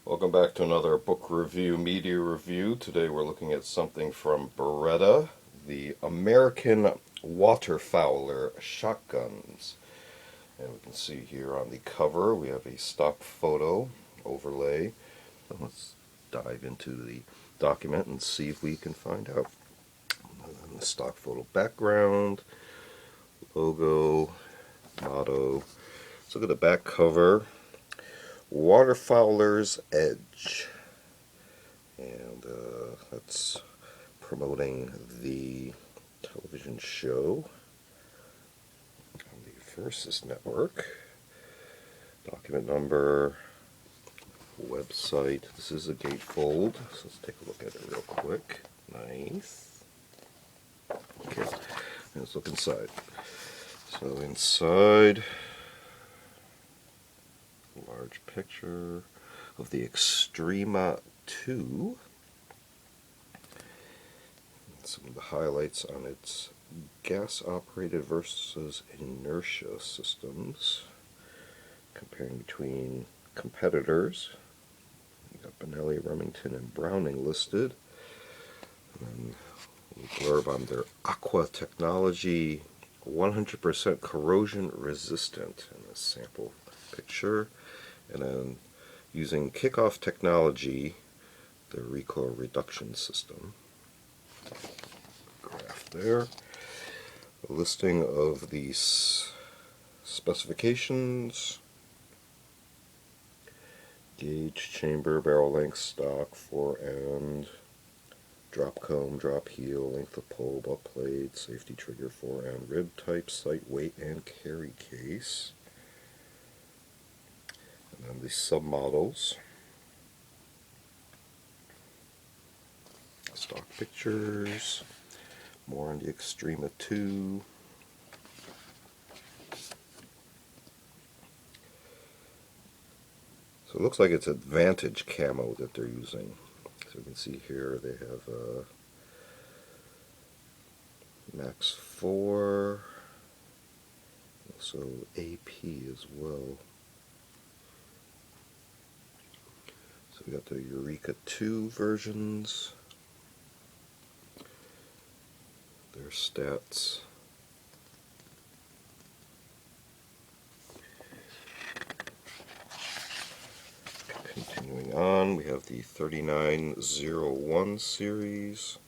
Welcome back to another book review, media review. Today we're looking at something from Beretta, the American Waterfowler shotguns. And we can see here on the cover we have a stock photo overlay. So let's dive into the document and see if we can find out. And the stock photo background, logo, motto. Let's look at the back cover. Waterfowler's Edge. And that's promoting the television show on the Versus Network. Document number, website. This is a gatefold, so let's take a look at it real quick. Nice. Okay, let's look inside. So inside, a large picture of the Extrema 2. Some of the highlights on its gas-operated versus inertia systems, comparing between competitors. You got Benelli, Remington, and Browning listed. And then a blurb on their Aqua technology, 100% corrosion resistant, in a sample picture. And then using Kickoff technology, the recoil reduction system. Graph there. A listing of these specifications: gauge, chamber, barrel length, stock, fore end, drop comb, drop heel, length of pole, butt plate, safety trigger, fore end, rib type, sight, weight, and carry case. And then the submodels. Stock pictures. More on the Extrema 2. So it looks like it's Advantage camo that they're using. So you can see here they have Max 4, also AP as well. So we got the URIKA 2 versions. Their stats. Continuing on, we have the 3901 series,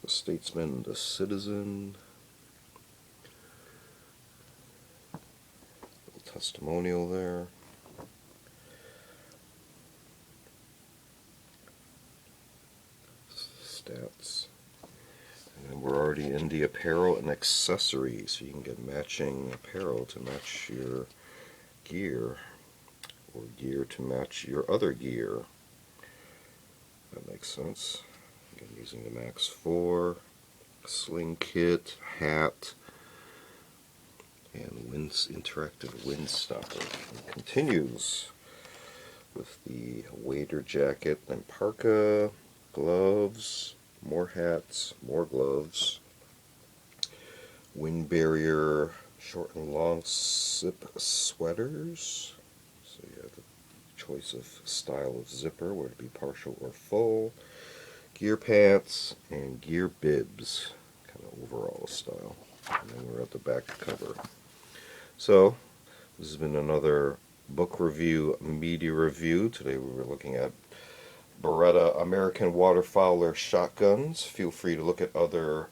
the Statesman, the Citizen, little testimonial there. Stats. And we're already in the apparel and accessories, so you can get matching apparel to match your gear, or gear to match your other gear. That makes sense. Again, using the Max 4, sling kit, hat, and interactive wind stopper. It continues with the wader jacket and parka, gloves, more hats, more gloves, wind barrier, short and long zip sweaters. So you have the choice of style of zipper, whether it be partial or full, gear pants, and gear bibs, kind of overall style. And then we're at the back cover. So this has been another book review, media review. Today we were looking at Beretta American Waterfowler shotguns. Feel free to look at other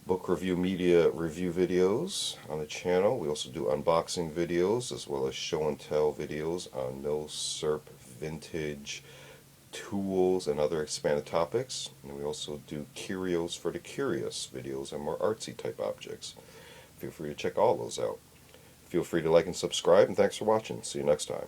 book review, media review videos on the channel. We also do unboxing videos as well as show and tell videos on mil-serp, vintage, tools, and other expanded topics. And we also do curios for the curious videos and more artsy type objects. Feel free to check all those out. Feel free to like and subscribe, and thanks for watching. See you next time.